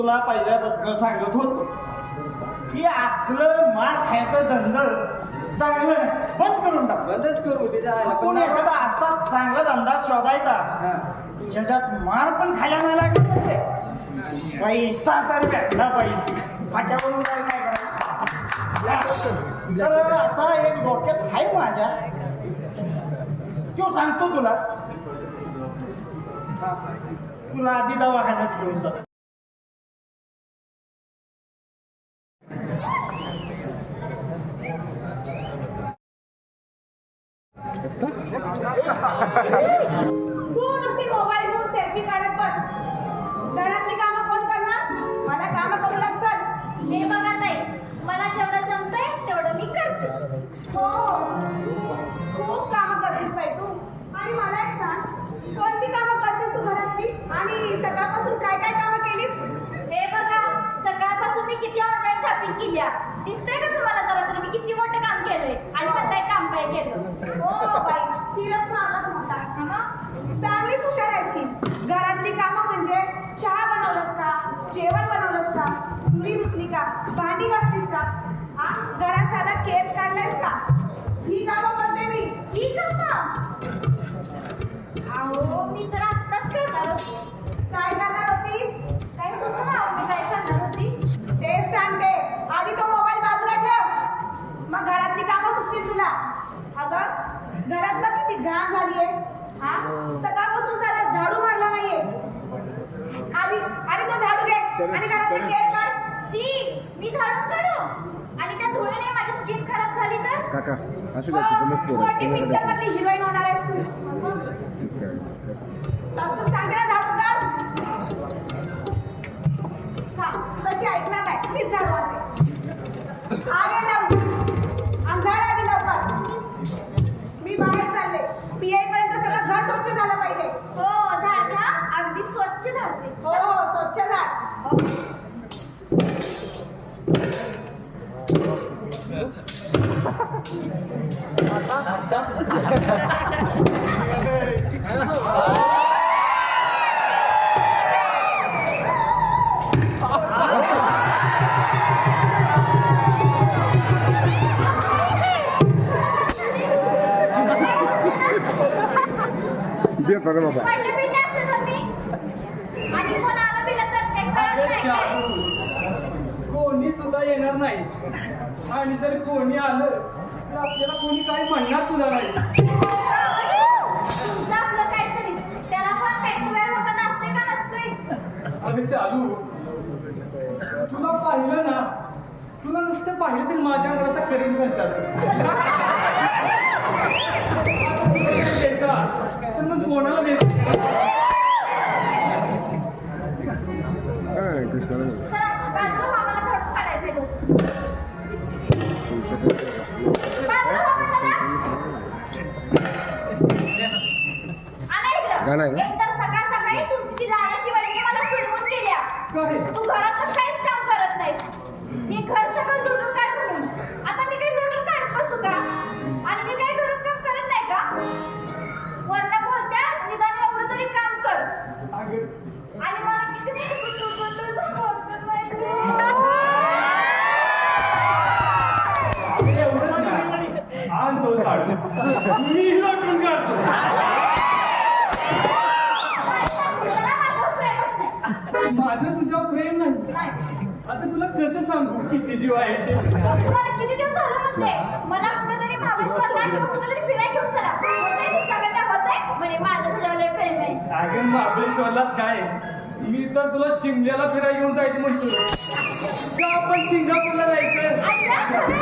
तुला पहिल्यापासून सांगत होतो की असलं मार खायचं धंद चांगलं नाही, बंद करून टाक. बंदच करू त्याच्या आपण एखादा असा चांगला धंदा शोधायचा ज्याच्यात मार पण खायला नाही लागला पाहिजे, पैसा तर भेटला पाहिजे, फाट्यावरून काय करायचं. तर असा एक डोक्यात आहे माझ्या, तो सांगतो तुला. तुला आधी दवाखान्यात घेऊन जा. तू नुसती मोबाईल घेऊन सेल्फी काढत बस. घरातली कामं कोण करणार? मला कामं करू लाग. चल. हे बघा ताई, मला जेवढं जमतंय तेवढं मी करते. हो, खूप कामं करतेस बाई तू. आणि मला एक सांग, कोणती कामं करतेस तू घरातली? आणि सकाळपासून काय काय कामं केलीस? हे बघा, सकाळपासून मी किती ऑनलाईन शॉपिंग केली. दिसतंय का तुम्हाला जरा तरी मी किती मोठं काम केलंय आणि म्हणताय काम काय केलं? हो बाई, तिरच मारलाच मोठा. चांगलीच हुशार आहेस की. घरातली कामं म्हणजे चहा बनवलंस का, जेवण बनवलंस का, धुणी धुतली का, भांडी घासलीस का, हा घरात साधा केस काढलायस का, ही कामं करते मी. ही कामं? अहो, मी तर आत्ताच करणार होती. काय करणार होतीस? काय सुचना मी काय करणार होती? तेच सांगते. आधी तो मोबाईल बाजूला ठेव, मग घरातली कामं सुचतील तुला. अगं, घरात बघ किती घाण झालीये. हा सकाळपासून साधा झाडू मारला नाहीये. आधी तो झाडू घे आणि घरातले केर काढ. शी, मी झाडून काढू आणि त्या धुळीने माझी स्किन खराब झाली तर? काका असू द्या तिथं मस्त पिक्चर मधली हिरोईन होणार आहेस तू. तू सांगते ना झाडू काढ. हा तशी ऐकणार नाही, मीच झाडू आणते. आले जाऊ आणि झाड आधी लवकर. मी बाहेर चालले. पीआय पर्यंत सगळं घर स्वच्छ झालं पाहिजे. हो, झाडते हा, अगदी स्वच्छ झाडते. हो हो, स्वच्छ झाड. हो. देतो रे बाबा. पडले बिडले असते तर मी आणि कोण आलं बिलं तर काही कळत नाही काय? कोणी सुद्धा येणार नाही आणि जर कोणी आलं तर आपल्याला कोणी काही म्हणणार सुद्धा नाही. तुमचं आपलं काहीतरी, त्याला पण काही वेळ वगैरे असतोय का नसतोय? अगं शालू, तुला पाहिलं ना, तुला नुसतं पाहिलं तरी माझ्या अंगाचा करीन संचार तर मग कोणाला देत कृष्णाला चला, बाजूला आम्हाला झाडून काढायचंय तो. बाजूला व्हा म्हणलं ना. आणा इकडं. गाणं आहे का? एक तर सकाळी तुमची ती लाडाची वहिनी मला सुरवून गेल्या. काय? तू घरातच काहीच काम करत नाहीस. हे घर सगळं लुटून काढ म्हणून. आता मी काही लुटून काढत बसू का? आणि मी काही घरात काम करत नाही का? वरनं बोलत्या, निदान एवढं तरी काम कर. आणि मला किती बोलतात माहिती. एवढंच नाही. आज तो काढू मी लोटून काढतो. माझ्यावर प्रेमच नाही. माझं तुझ्यावर प्रेम नाही. नाही. आता तुला कसं सांगू किती जीव आहे ते? तुम्हाला किती दिवस झालं म्हणते मला कुठेतरी महाबळेश्वरला किंवा कुठेतरी फिरायला घेऊन चला. होतंय तुमच्याकडे होतंय म्हणे माझं तुझ्यावर लय प्रेम आहे. अगं महाबळेश्वरलाच काय, मी तर तुला शिमल्याला फिरायला घेऊन जायचं म्हणतो. का आपण सिंगापूरला जायचं? ऐका खरं?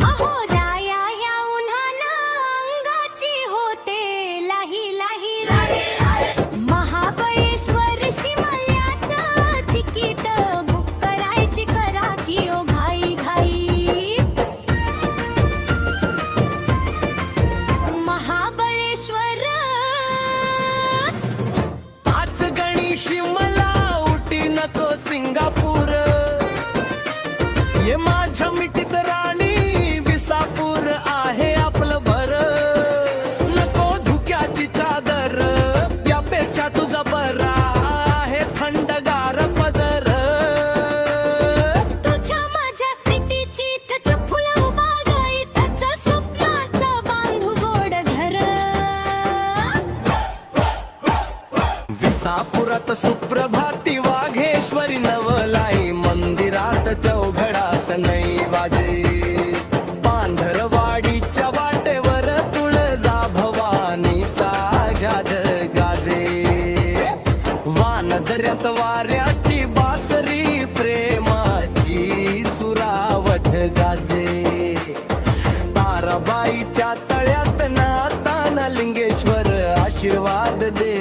अहो राया या उन्हानं अंगाची होते लाही लाही महाबळेश्वर शिमल्याचं तिकीट बुक करायची करा की ओ घाई घाई. महाबळेश्वर आज गणी शिमला उटी नको सिंगापूर ये माझ्या मिठीत राणी विसापूर आहे आपलं भर नको धुक्याची चादर शनई वाजे पांढरवाडीच्या वाटेवर तुळजा भवानीचा जाद गाजे वानदऱ्यात वाऱ्याची बासरी प्रेमाची सुरावट गाजे ताराबाईच्या तळ्यात नाताना लिंगेश्वर आशीर्वाद दे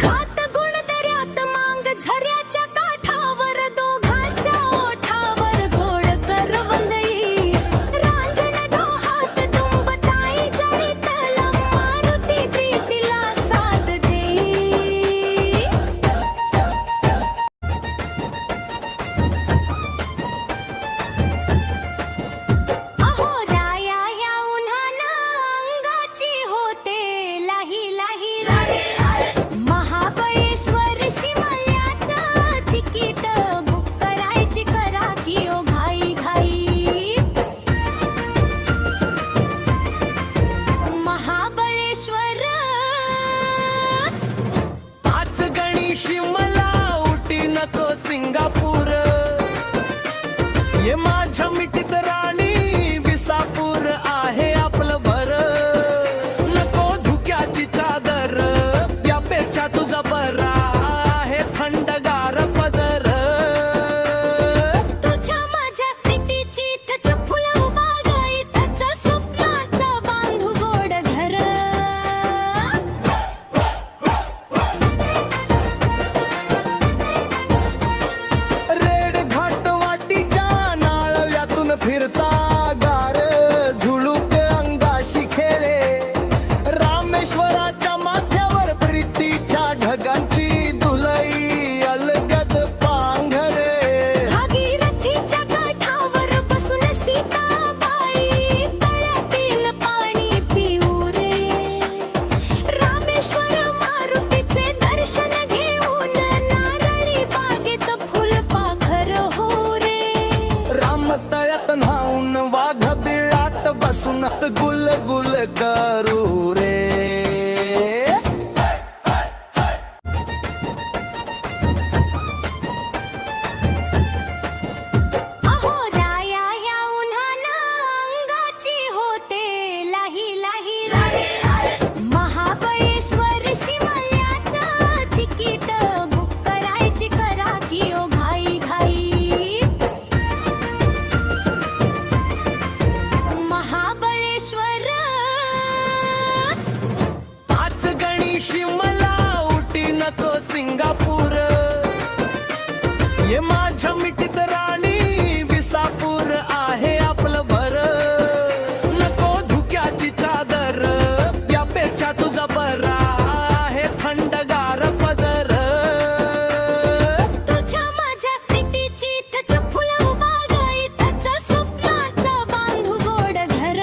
खात गुण दऱ्यात मांग झऱ्याच्या काठावर दोघांच्या ओठावर घोड करवंदई रांजण डोहात डुंबताई जळीतला मारुती प्रीतीला साथ देई अहो राया या उन्हानं अंगाची होते लाही लाही महाबळेश्वर शिमल्याचं तिकीट बुक करायची करा की ओ घाई घाई महाबळेश्वर पाच गणी शिमला उटी नको सिंगापूर ये माझ्या मिठीत राणी विसापूर आहे आपलं भर नको धुक्याची चादर यापेक्षा तुझा बरा आहे थंडगार पदर तुझ्या माझ्या प्रीतीची इथंच फुलं उभा इथंच स्वप्नाचं बांधू गोड घर रेड घाट वाटीच्या नाळव्यातून फिरता गार झुळूक अंगाशी खेळे रामेश्वराच्या माथ्यावर प्रीतीच्या ढगांची धुलई अलगद पांघरे भागीरथीच्या काठावर बसून सीताबाई तळ्यातील पाणी पिऊ रे रामेश्वर मारुतीचे दर्शन घेऊन नारळी बागेत फुलपाखर हो रे रामतळ्यात न्हाऊन वाघ बिळात बसून गुल गुल करू रे अहो राया या उन्हानं अंगाची होते लाही लाही महाबळेश्वर शिमल्याचं तिकीट बुक करायची करा की ओ घाई घाई महाबळेश्वर पाच गणी शिमला उटी नको सिंगापूर ये माझ्या मिठीत राणी विसापूर आहे आपलं भर नको धुक्याची चादर यापेक्षा तुझा बरा आहे थंडगार पदर तुझ्या माझ्या प्रीतीची इथंच फुलं उभा इथंच स्वप्नाचं बांधू गोड घर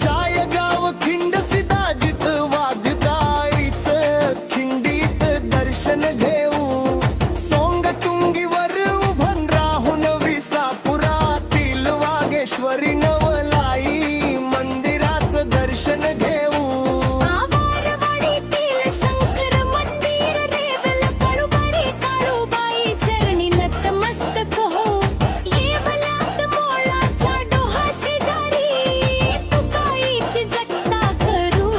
जायगाव खिंड सिदाजित वाघताईच खिंडीत दर्शन घेऊ सोंग तुंगीवर उभं राहून विसापुरातील वागेश्वरी नवलाई मंदिराचं दर्शन घेऊ आवारवाडीतील शंकर मंदिर रेवल कळूबाई काळूबाई चरणी नतमस्तक हो येवल्यात मोळाच्या डोहाशी जारी तुकाईची जगता करू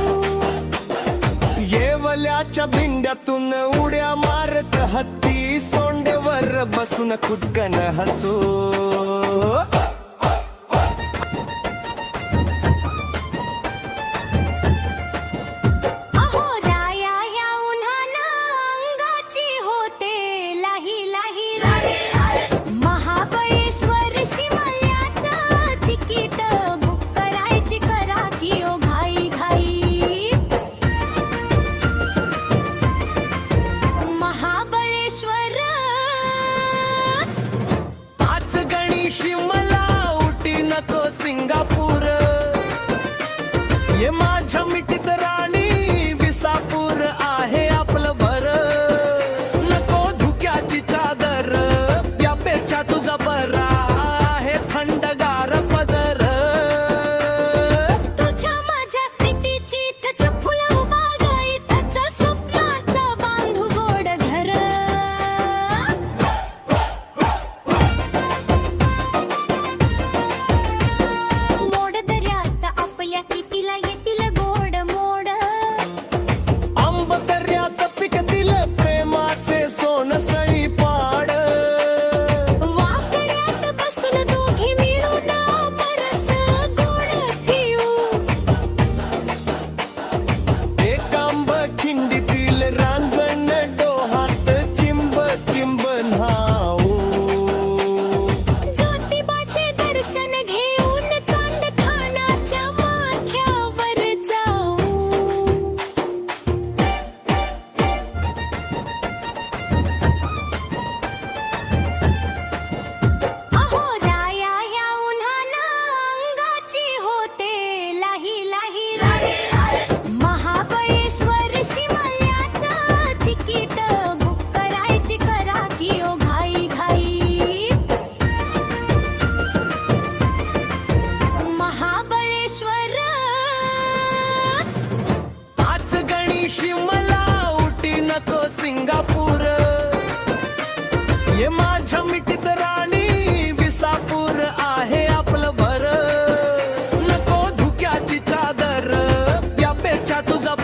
येवल्याच्या भिंड्यातून उड्या मारत हत्ती सोंडेवर बसून खुदकन हसू अहो राया या उन्हानं अंगाची होते लाही लाही महाबळेश्वर शिमल्याचं तिकीट बुक करायची करा की ओ घाई घाई महाबळेश्वर पाच गणी शिमला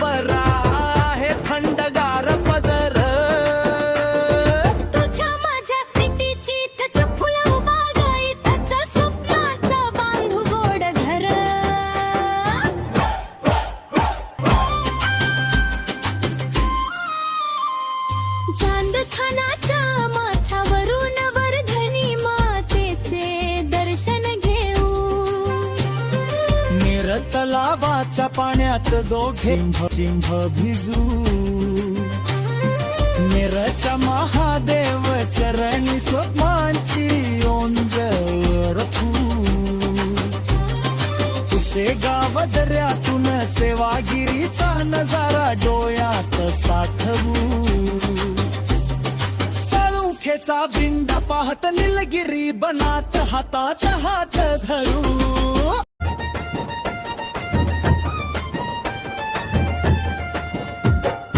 बरा आहे थंडगार पदर. तुझ्या माझ्या प्रीतीची इथंच फुलं बागायतच स्वप्नाचा बांधू गोड घर. चांदखानाच्या माथ्यावरून वर्धनी मातेचे दर्शन घेऊ. निर तलावाच्या पाण्यात दोघे चिंभ भिजू. निरच्या महादेव चरणी स्वप्नांची ओंजळ रखू. पुसेगाव दऱ्यातून सेवागिरीचा नजारा डोळ्यात साठवू. साळुंखेचा बिंडा पाहत निलगिरी बनात हातात हात धरू.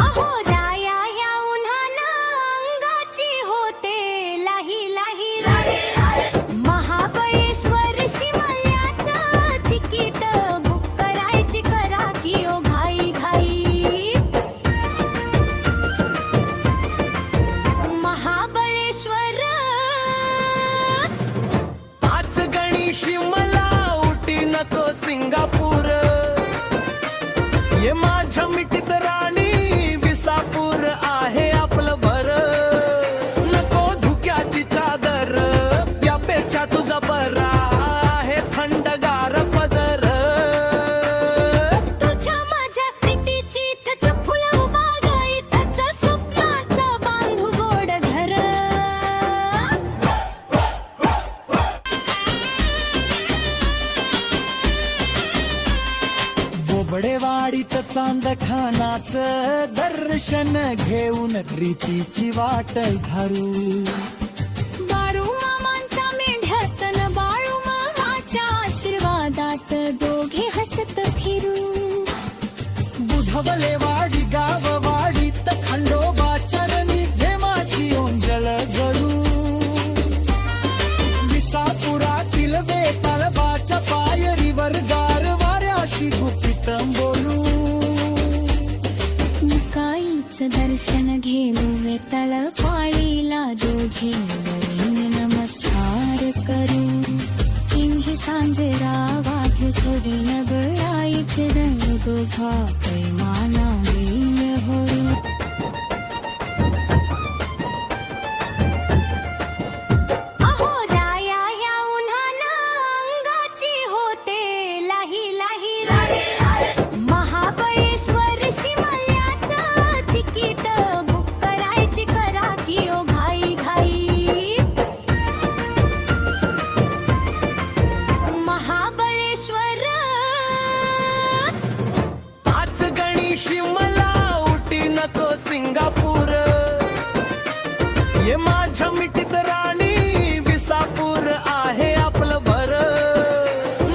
अहो राया या उन्हानं अंगाची होते लाही लाही. महाबळेश्वर शिमल्याचं तिकीट बुक करायची करा की ओ घाई घाई. महाबळेश्वर पाच गणी शिमला उटी नको सिंगापूर. ये माझ्या मिठीत राणी विसापूर आहे आपलं भर. नको धुक्याची चादर यापेक्षा तुझा बरा आहे थंडगार पदर. तुझ्या माझ्या प्रीतीची इथंच फुलं बागायतच स्वप्नाचा बांधू गोड घर. बोबडेवाडीत चांदखानाचं दर्शन घेऊन प्रीतीची वाट धरू. बाळू मामांच्या मेंढ्यातन बाळू मामाच्या आशीर्वादात दोघे हसत फिरू. बुधवले वाडी गाववाडीत खंडोबा चरणी प्रेमाची ओंजळ गरू. विसापुरातील वेताळबाच्या पायरीवर गार वाऱ्याशी गुपित बोलू. काईच दर्शन घेऊ वेताळ पाळीला दोघे वरीन नमस्कार करू. किंही सांजरा वाघ सोडीन गळाईचे रंग दोघा प्रेमाना लीन होऊ. अहो राया या उन्हानं अंगाची होते लाही लाही. महाबळेश्वर शिमल्याचं तिकीट बुक करायची करा की ओ घाई घाई. महाबळेश्वर पाच गणी शिमला उटी नको सिंगापूर. ये माझ्या मिठीत राणी विसापूर आहे आपलं भर.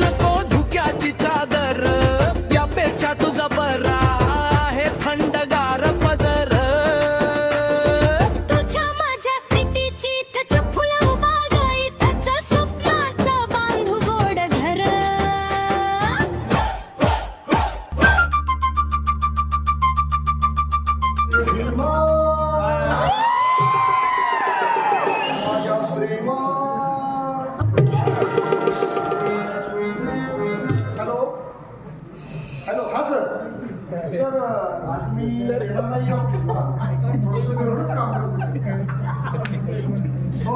नको धुक्याची चादर यापेक्षा तुझा बरा आहे थंडगार पदर. तुझ्या माझ्या प्रीतीची इथंच फुलं बागायतच स्वप्नाचा बांधू गोड घर. हॅलो हॅलो हा सर सर आज मी येणार नाही ऑफिसला. थोडंसं घरूनच काम करतो. हो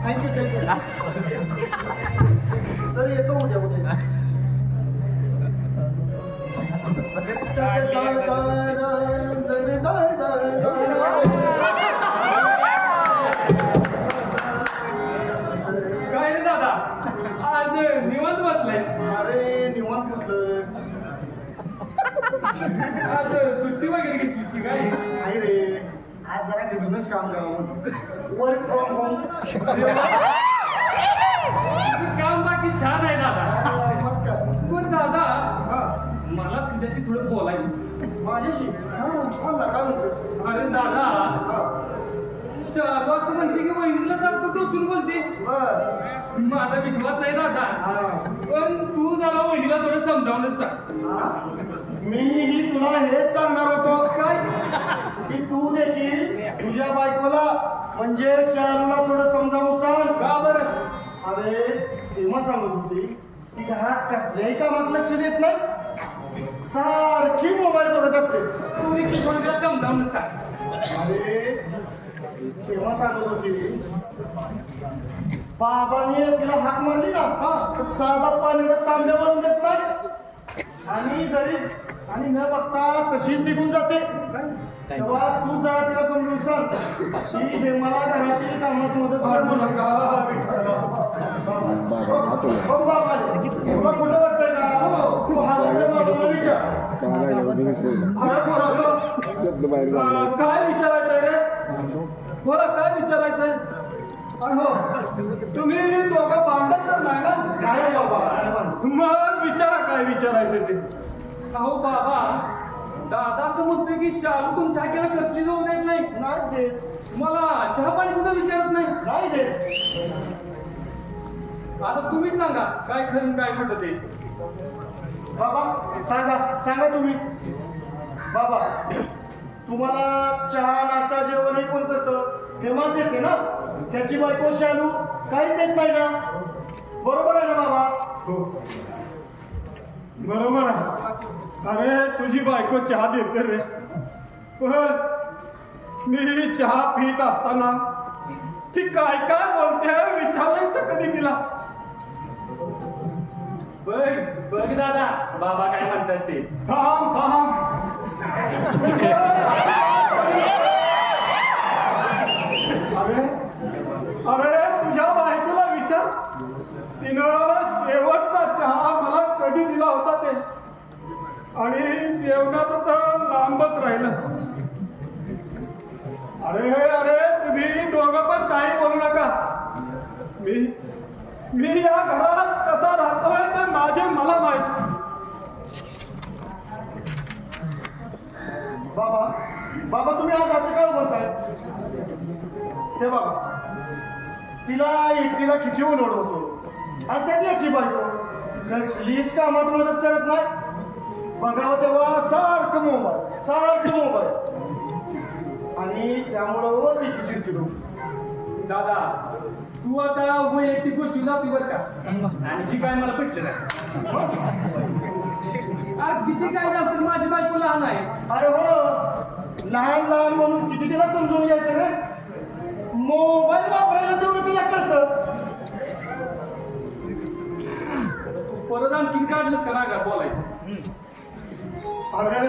थँक्यू सर येतो उद्या. काय रे दादा आज निवांत बसलाय. अरे निवांत कुठलं आज सुट्टी वगैरे घेतलीस की काय? नाही रे आज जरा घरूनच काम करावं. Work from home. तुझं काम बाकी छान आहे दादा. मग काय? पण दादा हा मला तुझ्याशी थोडं बोलायचं. माझ्याशी हा बोल ना काय म्हणतोस? अरे दादा हा शालू असं म्हणते की वहिनीला सारखं टोचून बोलते बर माझा विश्वास नाही दादा हा. पण तू जरा वहिनीला थोडं समजावूनच सांग हा? मीही तुला हेच सांगणार होतो काय की तू देखील तुझ्या बायकोला म्हणजे शालूला थोडं समजावून सांग. का बरं अरे तेव्हा सांगत होती की घरात कसल्याही कामात लक्ष देत नाही, सारखी मोबाईल बघत असते. तू देखील थोडं समजावूनच सांग अरे तेव्हा सांगत होती बाबाने तिला हाक मारली ना तर साधा पाण्याचा तांब्यावरून देत नाही आणि जरी आणि न बघता तशीच निघून जाते. तेव्हा तू जरा तिला समजून सांग की हे मला घरातील कामात मदत कर म्हणून. हो बाबा, तुला कुठं वाटतंय का तू हा बाबाला विचार. काय लागलं लगेच बोलला. त्यातलं बाहेर झालं. काय विचारायचंय रे बोला काय विचारायचंय आणि हो तुम्ही दोघं भांडत तर नाही ना काय बाबा काय म्हणतो? मग विचारा काय विचारायचं ते अहो बाबा दादा असं म्हणतोय की शालू तुमच्या हाकेला कसली जाऊ देत नाही नाही देत मला चहा पाणी सुद्धा विचारत नाही नाही देत. आता तुम्ही सांगा काय खरं काय खोटं ते बाबा सांगा सांगा तुम्ही. बाबा तुम्हाला चहा नाश्ता जेवण हे कोण करतं हेमा देते ना, त्याची बायको शालू काहीच देत नाही ना, बरोबर आहे ना बाबा? बरोबर आहे. अरे तुझी बायको चहा देते रे, पण मी चहा पित असताना ती काय काय बोलते विचारलंच तर कधी तिला? बघ बघ दादा बाबा काय म्हणतात ते थांब थांब. अरे अरे तुझ्या बायकोला विचार, तिनं शेवटचा चहा मला कधी दिला होता ते, आणि जेवणाचं तर लांबच राहिलं. अरे अरे तुम्ही दोघं पण काही बोलू नका. मी या घरात कसा राहतोय ते माझे मला माहित. बाबा बाबा तुम्ही आज असं काय बोलताय? हे बाबा तिला एकटीला किती ओरड होतो आणि त्यात याची बायको कसलीच कामात मदत करत नाही. बघावं तेव्हा सारखं मोबाईल आणि त्यामुळं तिची चिडचिड होती. दादा तू आता वैयक्तिक गोष्टी लावती बरं का आणि जी काय मला पटलं नाही. आज किती काय झालं माझी बायको लहान आहे. अरे हो लहान लहान म्हणून किती तिला समजून घ्यायचं रे, मोबाईल वापरायला तेवढं तिला कळतं. परत आणखीन काढलंच का रागा बोलायचं. अरे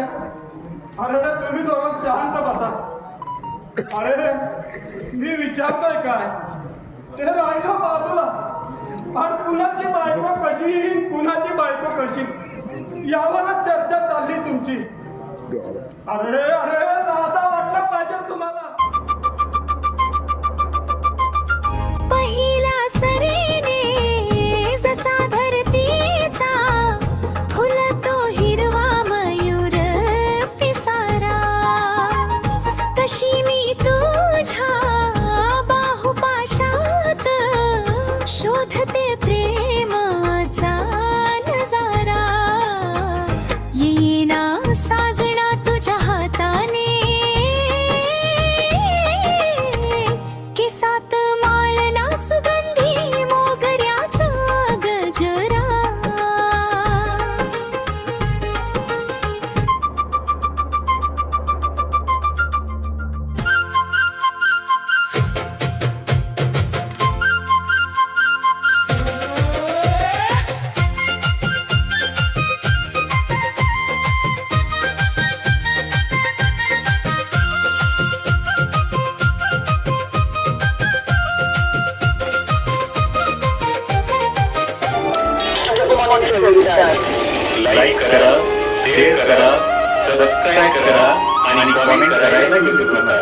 अरे तुम्ही दोघं शांत बसा. अरे मी विचारतोय काय ते राहिलं बाजूला, आणि कुणाची बायको कशी कुणाची बायको कशी यावरच चर्चा चालली तुमची. अरे अरे लाजा वाटलं पाहिजे तुम्हाला. पहिला सरीने जसा धरतीचा फुलतो हिरवा मयूर पिसारा, तशी मी तुझ्या बाहुपाशात शोधते प्रेमाचा नजारा. येईना साजना तुझ्या हाताने केसात माळना सुगंधी मोगऱ्याचा गजरा. लाईक करा, शेअर करा, सबस्क्राईब करा आणि कमेंट करायला विसरू नका.